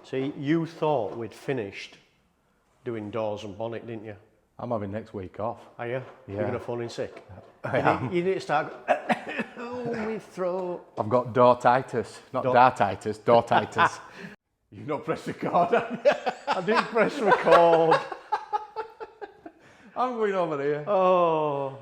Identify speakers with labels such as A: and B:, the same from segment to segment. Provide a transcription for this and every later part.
A: See, you thought we'd finished doing doors and bonnet, didn't you?
B: I'm having next week off.
A: Are you?
B: Yeah.
A: You're going to phone in sick?
B: I am.
A: You need to start, oh, my throat.
B: I've got dartitis, not dartitis, dartitis. You've not pressed record, have you?
A: I didn't press record.
B: I'm going over here.
A: Oh.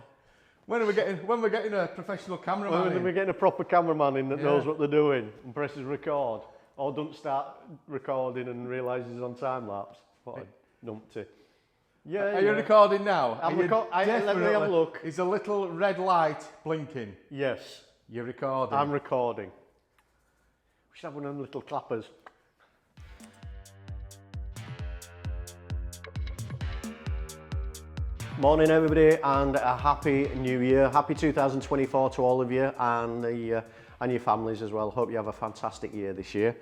B: When we're getting a professional cameraman
A: When we're getting a proper cameraman in that
B: Yeah.
A: knows what they're doing and presses record, or don't start recording and realises he's on time lapse. What a numpty. Yeah.
B: Are you recording now?
A: I'm
B: Are you
A: let me have a
B: definitely-
A: look.
B: Is a little red light blinking?
A: Yes,
B: You're recording.
A: I'm recording. We should have one of them little clappers. Morning everybody, and a happy new year. Happy 2024 to all of you and your families as well. Hope you have a fantastic year this year.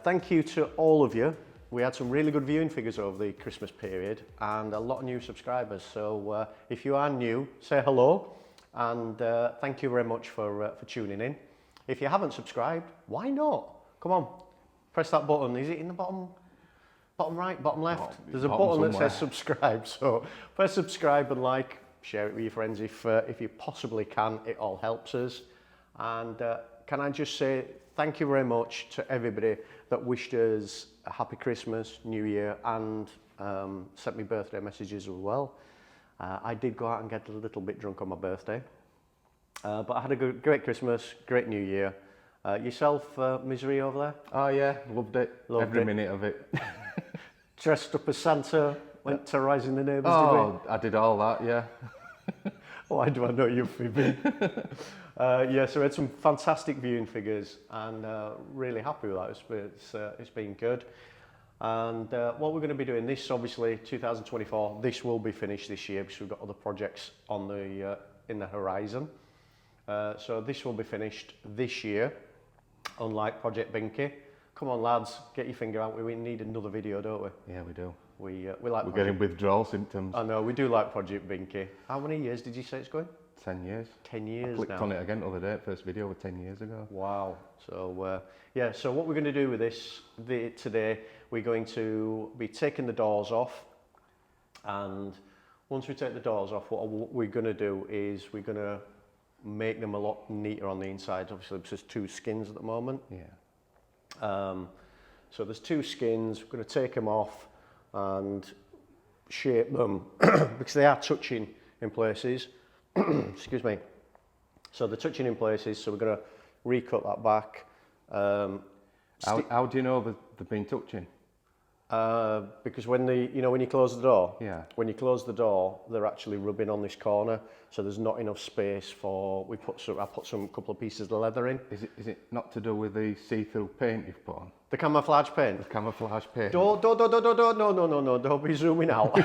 A: Thank you to all of you. We had some really good viewing figures over the Christmas period and a lot of new subscribers. So if you are new, say hello, and thank you very much for tuning in. If you haven't subscribed, why not? Come on, press that button. Is it in the bottom right, bottom left? There's a button that says subscribe. So press subscribe and like, share it with your friends if you possibly can. It all helps us. And can I just say thank you very much to everybody that wished us a happy Christmas, New Year, and sent me birthday messages as well. I did go out and get a little bit drunk on my birthday, but I had a great Christmas, great New Year. Yourself, misery over there?
B: Oh yeah, loved it. Every minute of it.
A: Dressed up as Santa, went terrorising the neighbours,
B: Oh, I did all that, yeah.
A: Why do I know you, Phoebe? Yeah, so we had some fantastic viewing figures and really happy with that. It's been good. And what we're going to be doing, this obviously 2024, this will be finished this year because we've got other projects on in the horizon. So this will be finished this year, unlike Project Binky. Come on lads, get your finger out. We need another video, don't we?
B: Yeah, we do.
A: We like.
B: We're getting withdrawal symptoms.
A: I know, we do like Project Binky. How many years did you say it's going?
B: 10 years.
A: 10 years
B: I clicked
A: now.
B: on it again the other day. First video was 10 years ago.
A: Wow. So yeah, so what we're going to do with this today, we're going to be taking the doors off, and once we take the doors off, what we're going to do is we're going to make them a lot neater on the inside. Obviously there's just two skins at the moment.
B: Yeah.
A: So there's two skins. We're going to take them off and shape them because they are touching in places. Excuse me. So they're touching in places, so we're going to recut that back.
B: How do you know that they've been touching?
A: Because when when you close the door,
B: Yeah.
A: when you close the door, they're actually rubbing on this corner, so there's not enough space for. I put some couple of pieces of leather in.
B: Is it not to do with the see-through paint you've put on?
A: The camouflage paint.
B: The camouflage paint.
A: No, don't be zooming out.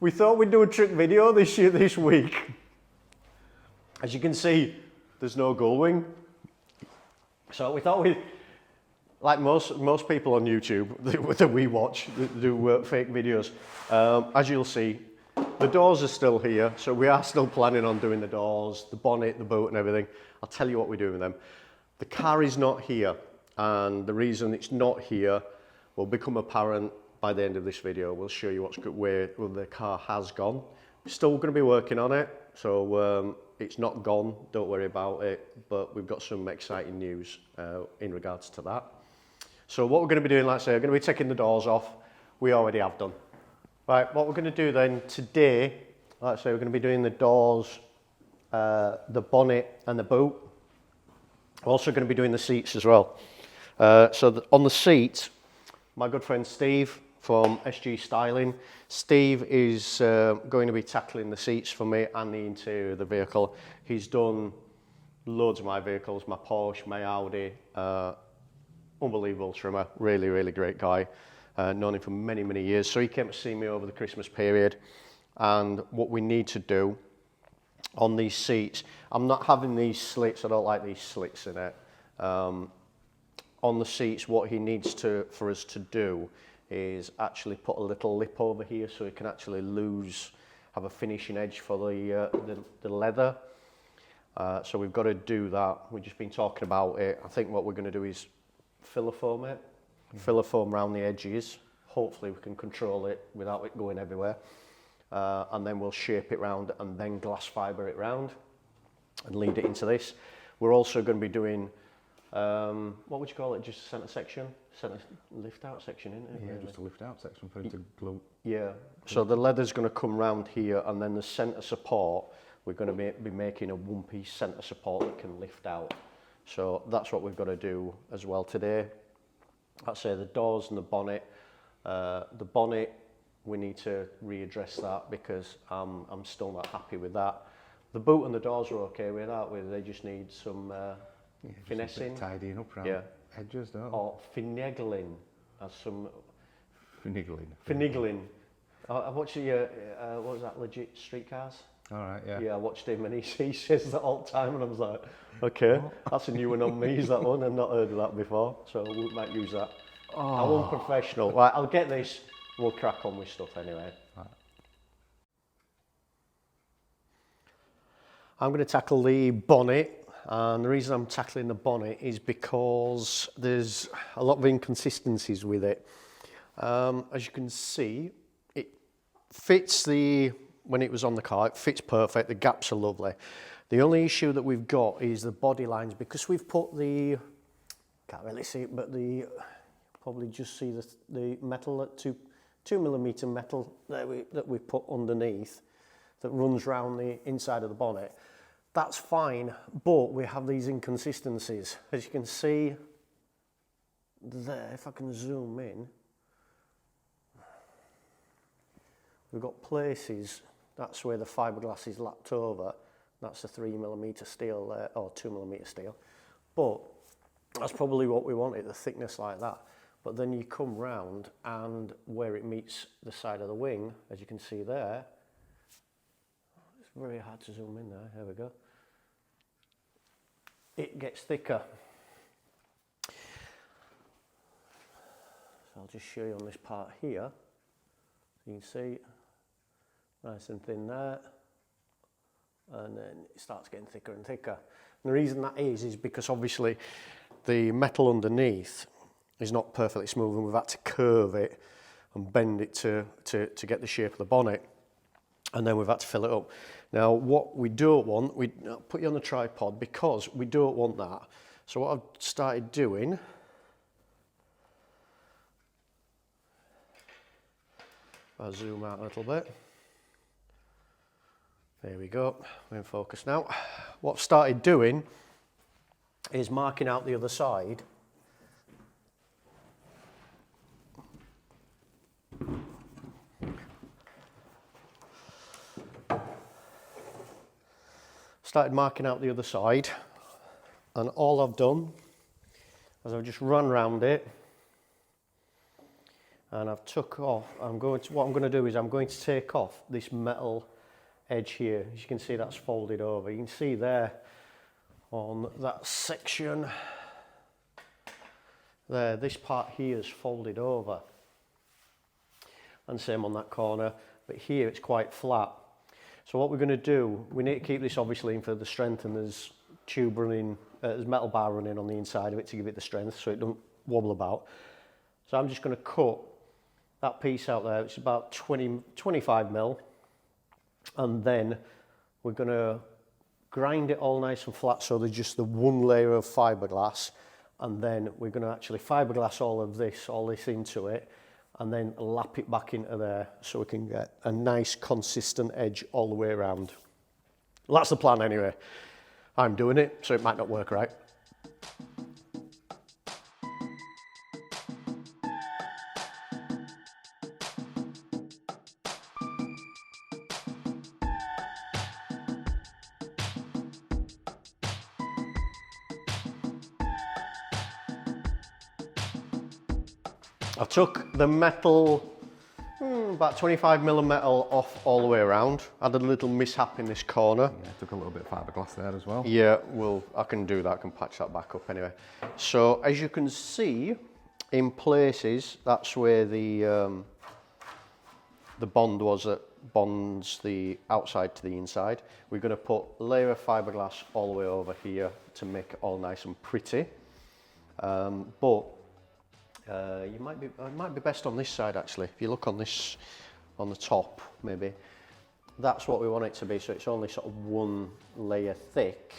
A: We thought we'd do a trick video this week. As you can see, there's no Gullwing. So we thought like most people on YouTube that we watch that do fake videos, as you'll see, the doors are still here, so we are still planning on doing the doors, the bonnet, the boot and everything. I'll tell you what we're doing with them. The car is not here, and the reason it's not here will become apparent by the end of this video. We'll show you where the car has gone. We're still going to be working on it, so it's not gone, don't worry about it, but we've got some exciting news in regards to that. So what we're going to be doing, like I say, we're going to be taking the doors off. We already have done. Right, what we're going to do then today, like I say, we're going to be doing the doors, the bonnet and the boot. We're also going to be doing the seats as well. On the seat, my good friend Steve from SG Styling, Steve is going to be tackling the seats for me and the interior of the vehicle. He's done loads of my vehicles, my Porsche, my Audi, unbelievable trimmer, really great guy. Known him for many years. So he came to see me over the Christmas period, and what we need to do on these seats, I'm not having these slits, I don't like these slits in it. On the seats, what he needs for us to do is actually put a little lip over here so it can actually have a finishing edge for the leather. So we've got to do that. We've just been talking about it. I think what we're going to do is filler foam it, filler foam around the edges. Hopefully we can control it without it going everywhere. And then we'll shape it round and then glass fibre it round and lead it into this. We're also going to be doing, what would you call it, just a centre section? Centre lift out section, isn't it?
B: Yeah,
A: really?
B: just a lift out section for it to glue.
A: Yeah, so the leather's going to come round here, and then the centre support, we're going to be making a one-piece centre support that can lift out. So that's what we've got to do as well today. I'd say the doors and the bonnet. The bonnet, we need to readdress that because I'm still not happy with that. The boot and the doors are okay with that, they just need some finessing.
B: Tidying up around edges, don't they?
A: Or finagling, as some...
B: Finagling.
A: Finagling. I watched what was that, Legit Streetcars?
B: All right, yeah.
A: Yeah, I watched him and he says that all the time and I was like, okay, that's a new one on me, is that one? I've not heard of that before, so we might use that. I won't professional. Right, I'll get this, we'll crack on with stuff anyway.
B: Right.
A: I'm going to tackle the bonnet, and the reason I'm tackling the bonnet is because there's a lot of inconsistencies with it. As you can see, it fits when it was on the car, it fits perfect, the gaps are lovely. The only issue that we've got is the body lines, because we've put can't really see it, but probably just see the metal, at 2mm metal that we put underneath that runs round the inside of the bonnet. That's fine, but we have these inconsistencies. As you can see there, if I can zoom in, we've got places, that's where the fiberglass is lapped over. That's the 3mm steel there, or 2mm steel. But that's probably what we wanted, the thickness like that. But then you come round and where it meets the side of the wing, as you can see there, it's very hard to zoom in there, we go. It gets thicker. So I'll just show you on this part here. So you can see, nice and thin there. And then it starts getting thicker and thicker. And the reason that is because obviously the metal underneath is not perfectly smooth and we've had to curve it and bend it to get the shape of the bonnet. And then we've had to fill it up. Now what we don't want, I'll put you on the tripod because we don't want that. So what I've started doing, I'll zoom out a little bit. There we go, we're in focus now. What I've started doing is marking out the other side. Started marking out the other side, and all I've done is I've just run round it and I've took off. What I'm going to do is I'm going to take off this metal edge here. As you can see, that's folded over. You can see there on that section there, this part here is folded over, and same on that corner, but here it's quite flat. So what we're going to do, we need to keep this obviously in for the strength, and there's tube running, there's metal bar running on the inside of it to give it the strength so it don't wobble about. So I'm just going to cut that piece out there, it's about 25mm, and then we're going to grind it all nice and flat so there's just the one layer of fiberglass, and then we're going to actually fiberglass all this into it, and then lap it back into there so we can get a nice consistent edge all the way around. Well, that's the plan anyway. I'm doing it, so it might not work right. I took the metal, about 25mm metal off all the way around. I had a little mishap in this corner.
B: Yeah, took a little bit of fiberglass there as well.
A: Yeah, well, I can do that, I can patch that back up anyway. So as you can see, in places, that's where the the bond was that bonds the outside to the inside. We're going to put a layer of fiberglass all the way over here to make it all nice and pretty. But it might be best on this side actually. If you look on this, on the top maybe, that's what we want it to be. So it's only sort of one layer thick,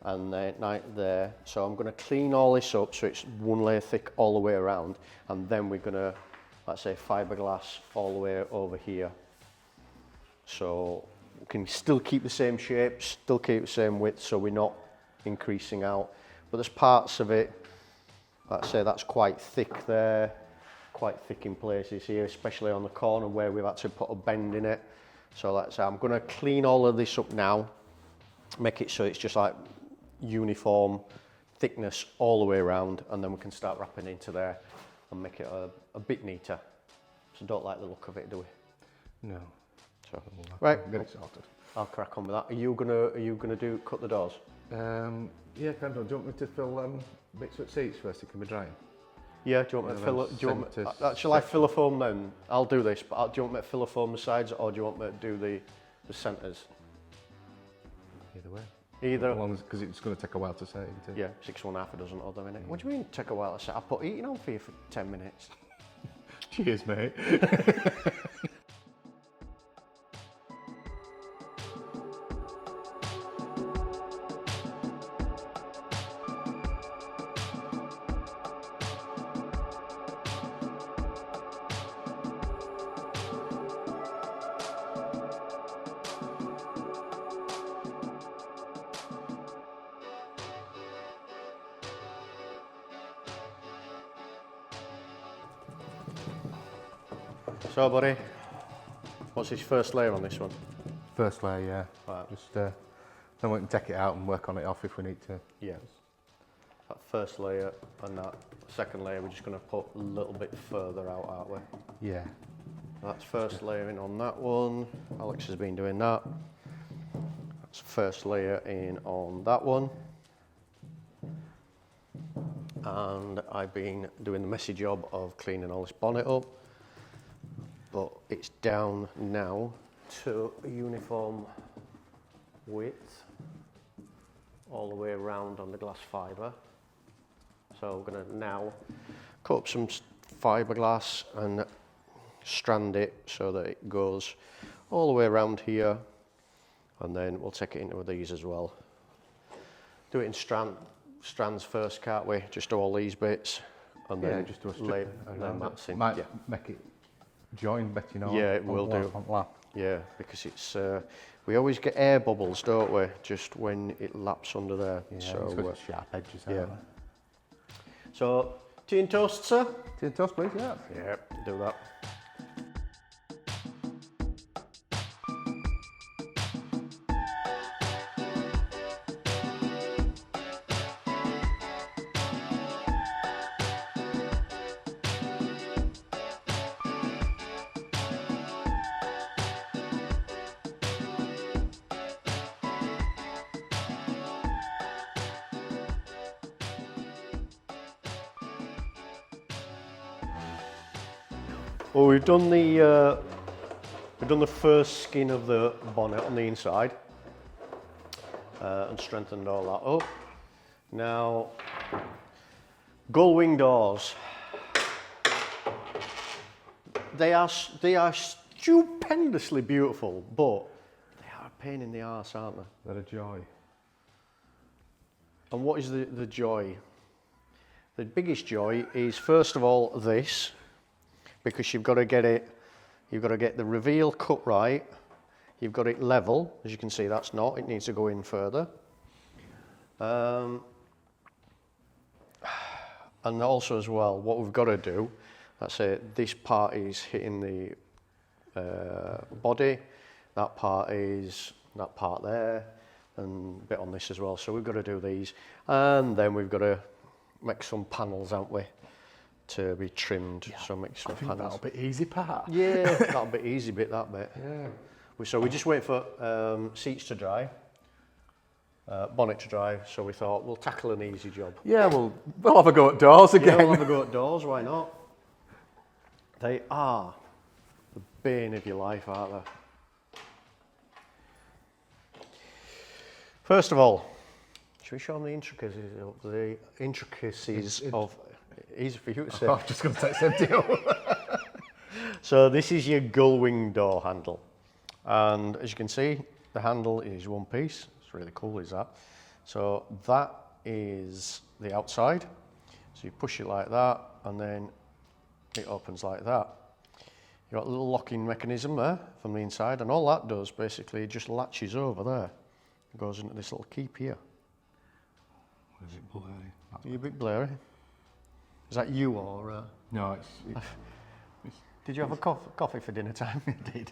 A: and then right there. So I'm going to clean all this up so it's one layer thick all the way around, and then we're going to, let's say, fiberglass all the way over here. So we can still keep the same shape, still keep the same width, so we're not increasing out. But there's parts of it, let's say that's quite thick there, quite thick in places here, especially on the corner where we've had to put a bend in it. So let's say I'm going to clean all of this up now, make it so it's just like uniform thickness all the way around, and then we can start wrapping into there and make it a bit neater. So don't like the look of it, do we?
B: No.
A: So
B: right, get it sorted.
A: I'll crack on with that. Are you gonna cut the doors?
B: Yeah, kind of. Do you want me to fill bits of seats first? It can be drying.
A: Yeah. Do you want me to fill it? Do you want me, shall I fill a foam then? I'll do this, but do you want me to fill a foam the sides, or do you want me to do the centres?
B: Either way.
A: Either.
B: As long as, because it's going to take a while to set, isn't it?
A: Yeah, 6.5 a dozen of them in it. What do you mean take a while to set? I put eating on for you for 10 minutes.
B: Cheers, mate.
A: So, buddy, what's his first layer on this one?
B: First layer, yeah.
A: Right.
B: Just then we can take it out and work on it off if we need to.
A: Yeah. That first layer and that second layer, we're just going to put a little bit further out, aren't we?
B: Yeah.
A: That's first layer in on that one. Alex has been doing that. That's first layer in on that one. And I've been doing the messy job of cleaning all this bonnet up. But it's down now to a uniform width all the way around on the glass fibre. So we're going to now cut up some fiberglass and strand it so that it goes all the way around here, and then we'll take it into these as well. Do it in strands first, can't we? Just do all these bits and then
B: just do a
A: lay
B: mats
A: in.
B: Might make it join better, you know.
A: Yeah, it will do. Yeah, because it's we always get air bubbles, don't we? Just when it laps under there.
B: Yeah,
A: so
B: it's got sharp edges.
A: Yeah. So tea and toast, sir.
B: Tea and toast, please. Yeah.
A: Yeah, do that. Well, we've done the first skin of the bonnet on the inside and strengthened all that up. Now, Gullwing doors. They are stupendously beautiful, but they are a pain in the arse, aren't they?
B: They're a joy.
A: And what is the joy? The biggest joy is, first of all, this. Because you've got to get the reveal cut right, you've got it level, as you can see that's not, it needs to go in further. And also as well, what we've got to do, let's say this part is hitting the body, that part there, and a bit on this as well, so we've got to do these. And then we've got to make some panels, haven't we? To be trimmed, yeah. So make some panels.
B: That'll be easy part.
A: Yeah, that'll be easy bit, that bit.
B: Yeah.
A: So we just wait for seats to dry, bonnet to dry, so we thought we'll tackle an easy job.
B: Yeah, we'll have a go at doors again.
A: Yeah, we'll have a go at doors, why not? They are the bane of your life, aren't they? First of all, should we show them the intricacies of easy for you to say.
B: I'm just going to take some deal.
A: So this is your Gullwing door handle, and as you can see, the handle is one piece. It's really cool, is that? So that is the outside. So you push it like that, and then it opens like that. You've got a little locking mechanism there from the inside, and all that does basically just latches over there. It goes into this little keep here.
B: Is it blurry?
A: Are you a bit blurry? Is that you or?
B: No, it's
A: Did you have a coffee for dinner time? You did.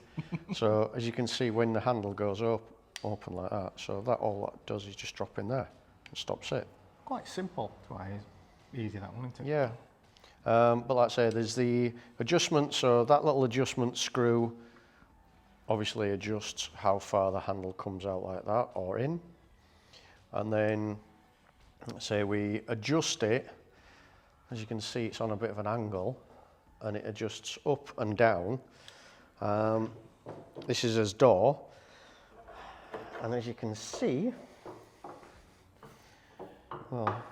A: So as you can see, when the handle goes up, open like that, so that all that does is just drop in there and stops it. Quite simple.
B: That's why it's easy, that one, isn't it?
A: Yeah. But like I say, there's the adjustment, so that little adjustment screw obviously adjusts how far the handle comes out like that or in. And then, let's say we adjust it, as you can see it's on a bit of an angle and it adjusts up and down. This is his door, and as you can see, well,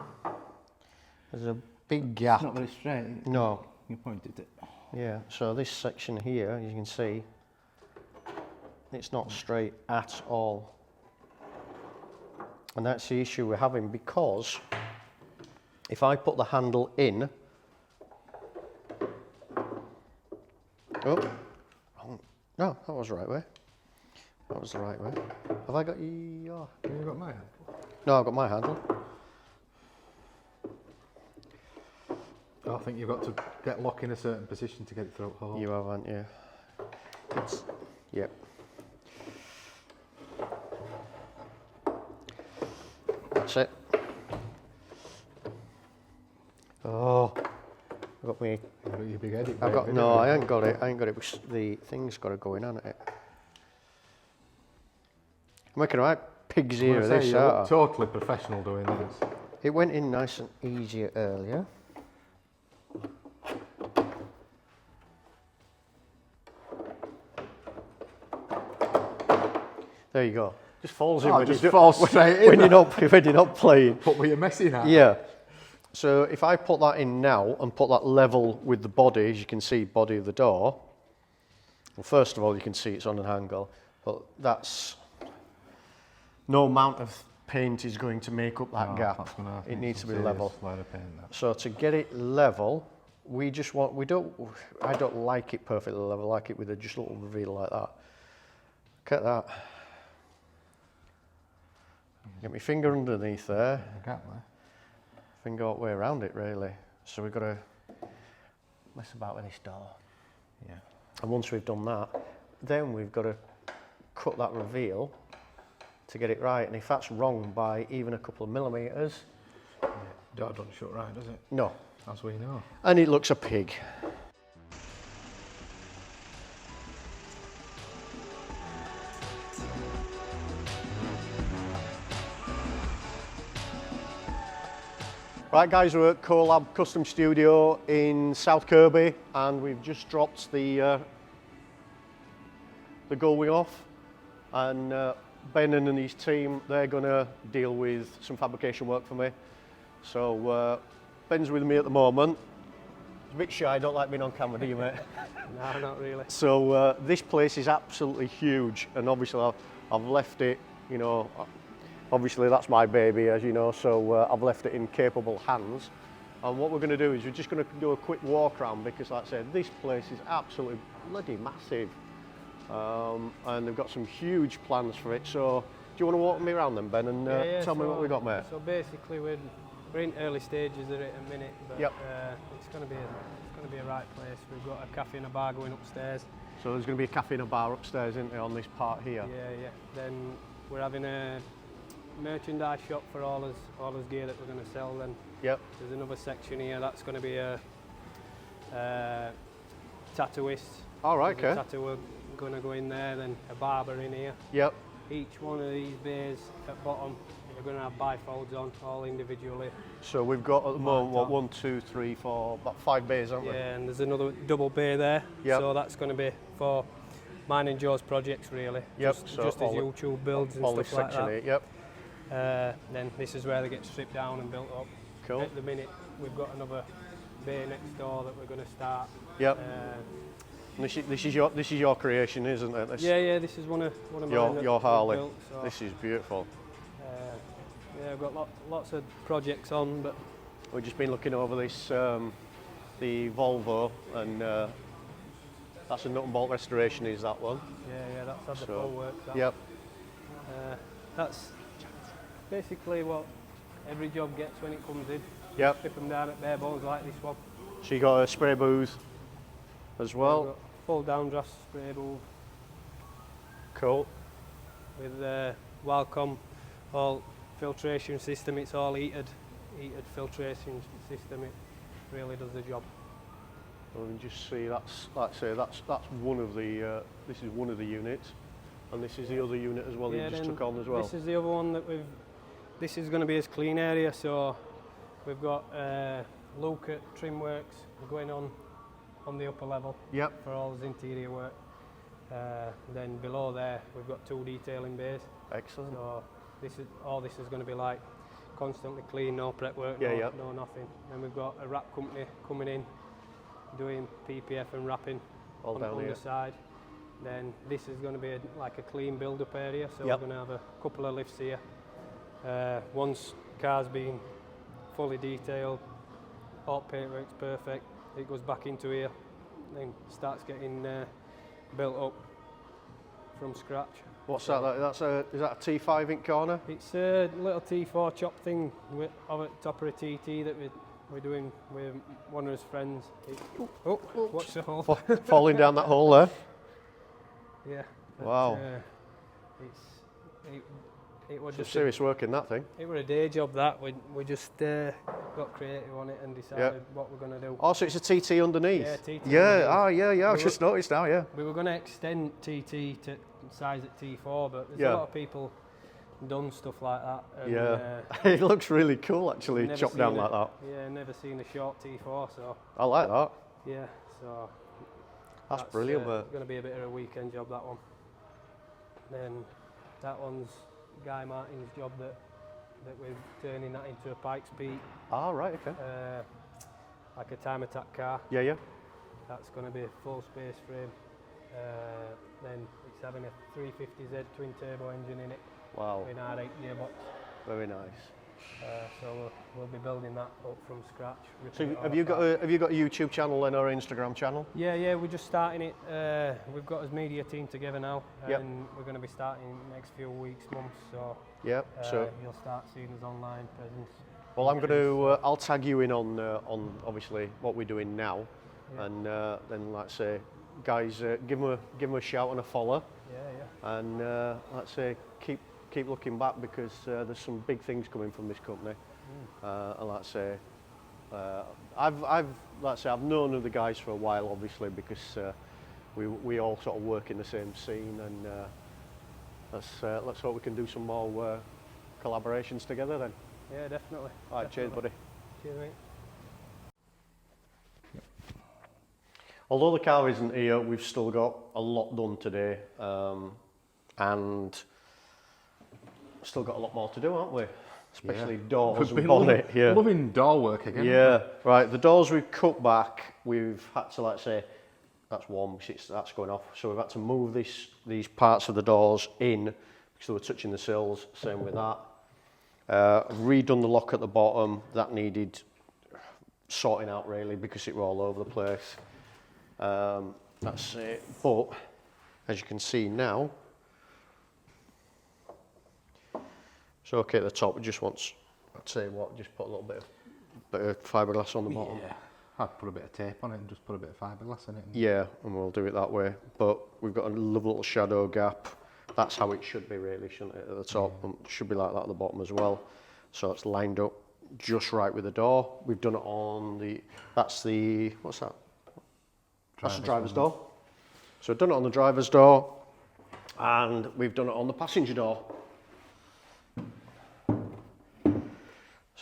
A: there's a big gap.
B: It's not very straight.
A: No.
B: You pointed it.
A: Yeah, so this section here, as you can see, it's not straight at all. And that's the issue we're having, because if I put the handle in, oh, no, that was the right way. That was the right way. Have I got your?
B: Have you got my handle?
A: No, I've got my handle.
B: I think you've got to get lock in a certain position to get it through hole.
A: You haven't, yeah. It's, yep. That's it. Oh, I've got me.
B: You've got your big edit.
A: I've got, no, I ain't got it. I ain't got it. The thing's got to go in, hasn't it? I'm making a right pig's ear of this,
B: you
A: aren't I?
B: look totally professional doing this.
A: It went in nice and easy earlier. There you go. Just falls in
B: Oh,
A: when
B: just
A: you
B: falls straight in.
A: when you're not playing.
B: Put where you're messing at.
A: Yeah. So if I put that in now and put that level with the body, as you can see, body of the door. Well, first of all, you can see it's on an angle, but that's no amount of paint is going to make up that gap. It needs to be level. So to get it level, I don't like it perfectly level. I like it with just a little reveal like that. Look at that. Get my finger underneath there.
B: Gap there.
A: Finger all the way around it, really. So we've got to mess about with this door.
B: Yeah.
A: And once we've done that, then we've got to cut that reveal to get it right. And if that's wrong by even a couple of millimetres,
B: Door doesn't shut right, does it?
A: no.
B: As we know.
A: And it looks a pig. Right guys, we're at Collab Custom Studio in South Kirby, and we've just dropped the Gullwing off, and Ben and his team, they're going to deal with some fabrication work for me. So Ben's with me at the moment. He's a bit shy, I don't like being on camera, do you, mate?
C: No, not really.
A: So this place is absolutely huge, and obviously I've left it, you know, obviously that's my baby, as you know, so I've left it in capable hands. And what we're going to do is we're just going to do a quick walk around, because like I said, this place is absolutely bloody massive. And they've got some huge plans for it. So do you want to walk me around then, Ben, and tell me what we got, mate?
C: So basically we're in early stages of it at the minute, but
A: Yep.
C: it's going to be a right place. We've got a cafe and a bar going upstairs.
A: So there's going to be a cafe and a bar upstairs, isn't there, on this part here?
C: Yeah. Then we're having a merchandise shop for all his gear that we're going to sell. Then
A: Yep.
C: there's another section here that's going to be a tattooist.
A: All right,
C: There's
A: okay.
C: a tattooer going to go in there, then a barber in here.
A: Yep.
C: Each one of these bays at bottom, we're going to have bifolds on, all individually.
A: So we've got at the moment, what, 1, 2, 3, 4, about 5 bays, haven't we?
C: Yeah, and there's another double bay there.
A: Yep.
C: So that's going to be for mine and Joe's projects, really.
A: Yep.
C: Just,
A: So
C: just as YouTube builds and
A: all this
C: stuff like
A: section
C: that.
A: here, yep.
C: Then this is where they get stripped down and built up.
A: Cool.
C: At the minute, we've got another bay next door that we're going to start.
A: Yep. And this is your creation, isn't it? This,
C: Yeah, this is one of mine.
A: your Harley.
C: Built, so,
A: This is beautiful.
C: yeah, I've got lots of projects on, but
A: We've just been looking over this, the Volvo, and that's a nut and bolt restoration, is that one?
C: yeah, that's had the
A: So,
C: full work. That.
A: Yep.
C: That's basically what every job gets when it comes in.
A: Yep.
C: Strip them down at bare bones like this one.
A: So you got a spray booth as
C: We've
A: well.
C: got full downdraft spray booth
A: Cool.
C: with Wacom, all filtration system. It's all heated filtration system. It really does the job.
A: Well, you can just see that's, like I say, that's one of the. This is one of the units, and this is the other unit as well. That you just
C: then
A: took on as well.
C: This is the other one that we've. This is going to be his clean area, so we've got Luke at Trimworks going on the upper level.
A: Yep.
C: For all his interior work. Then below there we've got 2 detailing bays.
A: Excellent.
C: So this is going to be like constantly clean, no prep work,
A: Yeah,
C: no nothing. Then we've got a wrap company coming in, doing PPF and wrapping
A: All down
C: on
A: here.
C: the side. Then this is going to be like a clean build-up area, so
A: Yep.
C: we're going to have a couple of lifts here. Once car's been fully detailed, all paintwork's perfect, it goes back into here, then starts getting built up from scratch.
A: What's that? Is that a T5 ink corner?
C: It's a little T4 chop thing over at top of a TT that we're doing with one of his friends. Watch the hole.
A: Falling down that hole there.
C: Yeah. but,
A: Wow.
C: It was
A: Some
C: just
A: serious work in that thing.
C: it was a day job that we just got creative on it and decided what we're going to do.
A: Oh, so it's a TT underneath?
C: Yeah, TT
A: Yeah,
C: underneath.
A: I've just noticed now, yeah.
C: We were going to extend TT to size at T4, but there's
A: Yeah.
C: a lot of people done stuff like that. And,
A: Yeah. It looks really cool actually,
C: never
A: chopped down
C: seen
A: like that.
C: Yeah, never seen a short T4, so
A: I like that.
C: yeah, so
A: That's brilliant, but
C: going to be a bit of a weekend job, that one. Then that one's Guy Martin's job that we're turning that into a Pikes Peak,
A: right, okay.
C: like a time attack car.
A: Yeah.
C: That's going to be a full space frame. Then it's having a 350Z twin turbo engine in it
A: Wow,
C: with an R8 gearbox.
A: very nice.
C: So we'll be building that up from scratch.
A: So
C: ripping it
A: have
C: all
A: you got
C: apart.
A: a YouTube channel then, or Instagram channel?
C: Yeah, we're just starting it. We've got his media team together now,
A: Yep.
C: and we're going to be starting next few weeks, months. So
A: Yeah. So
C: you'll start seeing his online presence.
A: well, I'm going to. I'll tag you in on obviously what we're doing now,
C: Yeah.
A: and then like I say, guys, give them a shout and a follow,
C: Yeah.
A: and like I say, keep looking back because there's some big things coming from this company. And like I say, I've known of the guys for a while, obviously, because we all sort of work in the same scene, and let's hope we can do some more collaborations together then.
C: Yeah, definitely.
A: All right, cheers, buddy.
C: Cheers, mate.
A: Although the car isn't here, we've still got a lot done today, and still got a lot more to do, haven't we? Especially doors and bonnet. Yeah.
B: Loving door work again.
A: Yeah, right. The doors we've cut back, we've had to, like say, that's one, that's going off. So we've had to move these parts of the doors in because they were touching the sills. Same with that. Redone the lock at the bottom. That needed sorting out really because it were all over the place. That's it. But as you can see now, it's okay at the top. It just wants, I'd say what, just put a little bit of fiberglass on the bottom.
B: Yeah. I'd put a bit of tape on it and just put a bit of fiberglass in it.
A: Yeah, and we'll do it that way. But we've got a lovely little shadow gap. That's how it should be really, shouldn't it, at the top? And it should be like that at the bottom as well. So it's lined up just right with the door. We've done it on the, that's the, what's that? That's the driver's door. So we've done it on the driver's door, and we've done it on the passenger door.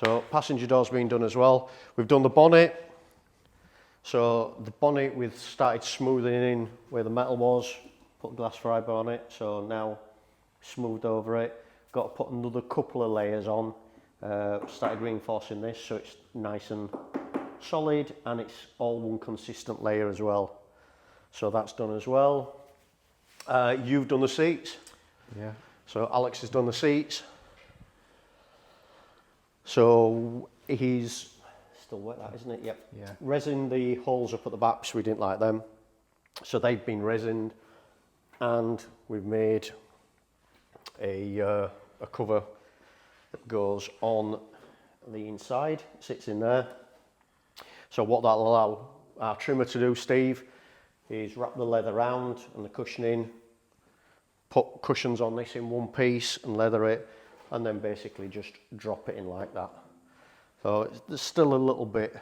A: So passenger door's been done as well. We've done the bonnet. So the bonnet, we've started smoothing in where the metal was, put glass fibre on it, so now smoothed over it. Got to put another couple of layers on. Started reinforcing this so it's nice and solid, and it's all one consistent layer as well. So that's done as well. You've done the seats.
B: Yeah.
A: So Alex has done the seats. So he's still wet, that isn't it? Yep.
B: Yeah.
A: Resin the holes up at the back, so we didn't like them. So they've been resined, and we've made a cover that goes on the inside, sits in there. So what that'll allow our trimmer to do, Steve, is wrap the leather round and the cushioning, put cushions on this in one piece and leather it, and then basically just drop it in like that. So there's still a little bit,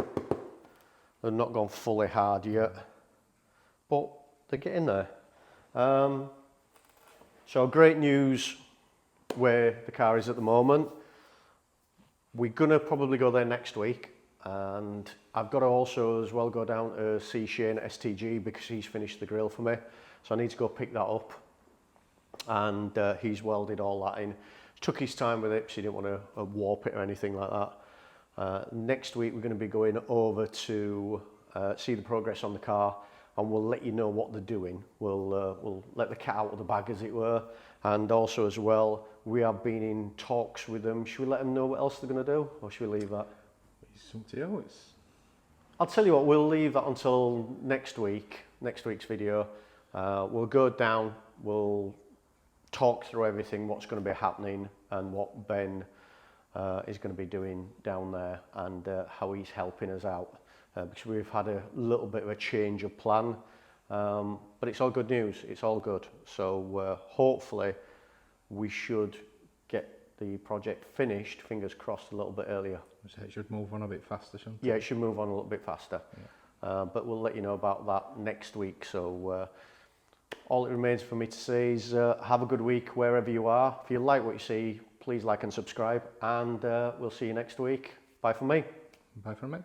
A: they've not gone fully hard yet, but they're getting there. So great news where the car is at the moment. We're gonna probably go there next week, and I've got to also as well go down to see Shane at STG because he's finished the grill for me. So I need to go pick that up, and he's welded all that in. Took his time with it because he didn't want to warp it or anything like that. Next week we're going to be going over to see the progress on the car, and we'll let you know what they're doing. We'll let the cat out of the bag, as it were, and also as well we have been in talks with them. Should we let them know what else they're going to do, or should we leave that?
B: It's up to you.
A: I'll tell you what, we'll leave that until next week's video. We'll go down, we'll talk through everything, what's going to be happening and what Ben is going to be doing down there, and how he's helping us out, because we've had a little bit of a change of plan, but it's all good news, it's all good. So hopefully we should get the project finished, fingers crossed, a little bit earlier.
B: It should move on a bit faster, shouldn't it?
A: Yeah, it should move on a little bit faster. Yeah. But we'll let you know about that next week. So all it remains for me to say is have a good week wherever you are. If you like what you see, please like and subscribe, and we'll see you next week. Bye from me.
B: Bye from me.